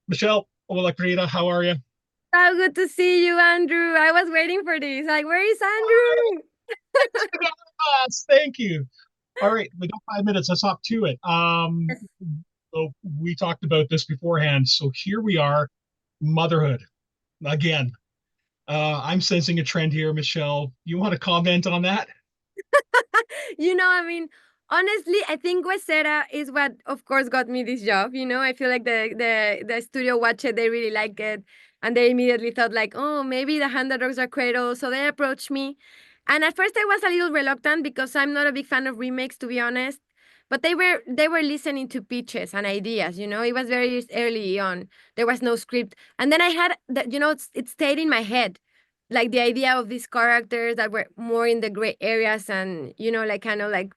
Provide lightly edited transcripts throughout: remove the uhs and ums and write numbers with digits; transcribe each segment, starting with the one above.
Michelle, hola querida, how are you? So good to see you, Andrew. I was waiting for this. Like, where is Andrew? Yes, thank you. All right, we got 5 minutes. Let's hop to it. Yes. So we talked about this beforehand. So here we are, motherhood again. I'm sensing a trend here, Michelle. You want to comment on that? I mean, honestly, I think Wesera is what, of course, got me this job. I feel like the studio watched it, they really liked it, and they immediately thought like, oh, maybe the hand that dogs are Cradle. So they approached me, and at first I was a little reluctant because I'm not a big fan of remakes, to be honest. But they were listening to pitches and ideas. It was very early on. There was no script, and then I had that. It stayed in my head, like the idea of these characters that were more in the gray areas, and like kind of like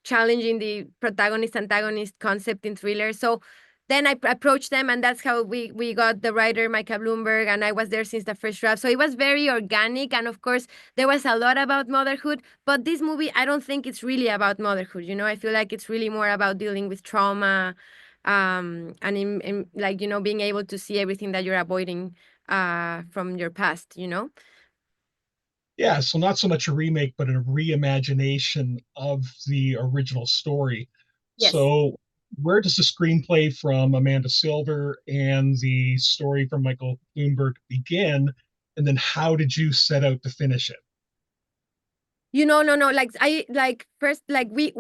challenging the protagonist antagonist concept in thrillers. So then I approached them, and that's how we got the writer Micah Bloomberg, and I was there since the first draft. So it was very organic, and of course there was a lot about motherhood. But this movie, I don't think it's really about motherhood. I feel like it's really more about dealing with trauma, and in like being able to see everything that you're avoiding from your past. Yeah, so not so much a remake, but a reimagination of the original story. Yes. So where does the screenplay from Amanda Silver and the story from Michael Bloomberg begin? And then how did you set out to finish it? No. Like I like first, like we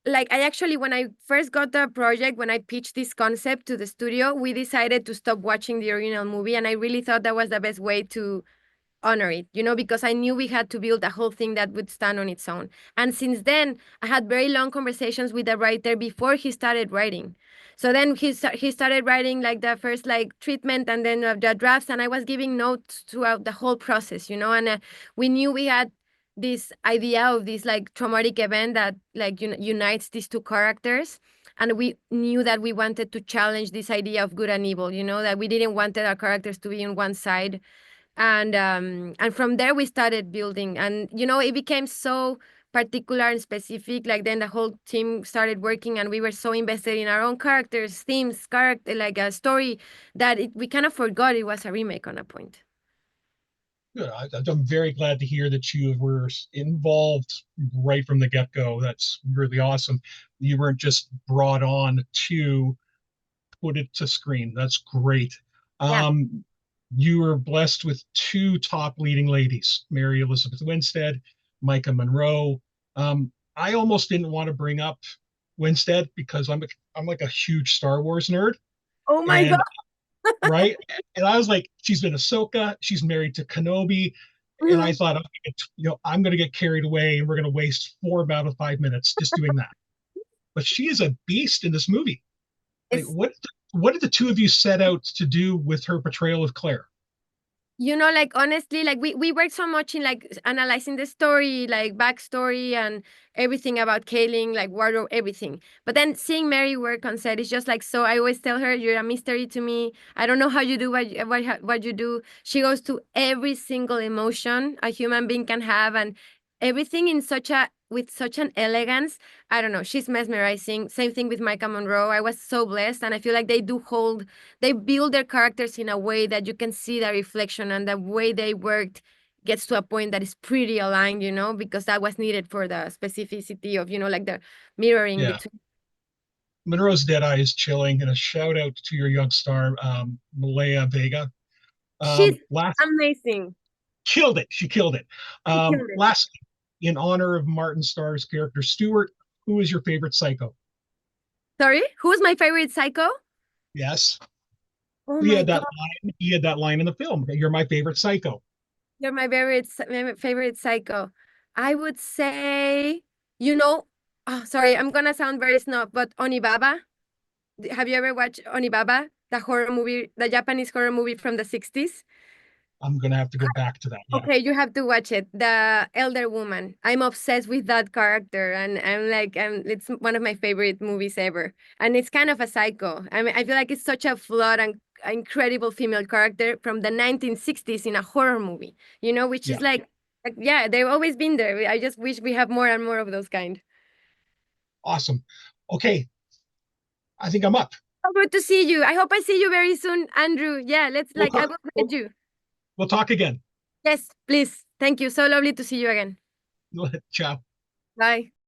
like I actually, when I first got the project, when I pitched this concept to the studio, we decided to stop watching the original movie, and I really thought that was the best way to honor it, because I knew we had to build a whole thing that would stand on its own. And since then, I had very long conversations with the writer before he started writing. So then he started writing like the first like treatment, and then the drafts, and I was giving notes throughout the whole process, and we knew we had this idea of this like traumatic event that like unites these two characters, and we knew that we wanted to challenge this idea of good and evil, that we didn't want our characters to be in one side. And from there we started building, and it became so particular and specific. Like then the whole team started working, and we were so invested in our own characters, themes, character, like a story, that we kind of forgot it was a remake on a point. Good. I'm very glad to hear that you were involved right from the get-go. That's really awesome. You weren't just brought on to put it to screen. That's great. Yeah. Um, you were blessed with two top leading ladies, Mary Elizabeth Winstead, Micah Monroe. I almost didn't want to bring up Winstead because I'm like a huge Star Wars nerd, Oh my god. and right, and I was like, she's been Ahsoka, she's married to Kenobi, and I Mhm. thought, okay, I'm going to get carried away, and we're going to waste four about 5 minutes just doing that. But she is a beast in this movie. Like, It's what did the two of you set out to do with her portrayal of Claire? like honestly, like we worked so much in like analyzing the story, like backstory and everything about Kaylin, like wardrobe, everything. But then seeing Mary work on set is just like, so I always tell her, you're a mystery to me. I don't know how you do what you do. She goes to every single emotion a human being can have, and everything in such a with such an elegance. I don't know. She's mesmerizing. Same thing with Micah Monroe. I was so blessed, and I feel like they build their characters in a way that you can see the reflection, and the way they worked gets to a point that is pretty aligned, because that was needed for the specificity of, like the mirroring Yeah, between. Monroe's Dead Eye is chilling, and a shout out to your young star, Malaya Vega. She's Last amazing. killed it. She killed it. She killed it. Last, in honor of Martin Starr's character Stewart, who is your favorite Psycho? Sorry, who's my favorite Psycho? Yes, Oh he my had god, that line. He had that line in the film. You're my favorite Psycho. you're my favorite Psycho. I would say, you know, oh, sorry, I'm gonna sound very snob, but Onibaba. Have you ever watched Onibaba, the horror movie, the Japanese horror movie from the 60s? I'm gonna have to go back to that. Yeah, Okay, you have to watch it. The elder woman. I'm obsessed with that character, and it's one of my favorite movies ever. And it's kind of a psycho. I mean, I feel like it's such a flawed and incredible female character from the 1960s in a horror movie. Which is yeah, like yeah, they've always been there. I just wish we have more and more of those kind. awesome. Okay, I think I'm up. So good to see you. I hope I see you very soon, Andrew. Yeah, let's We'll like I talk. will get you. We'll talk again. Yes, please. Thank you. So lovely to see you again. Ciao. Bye.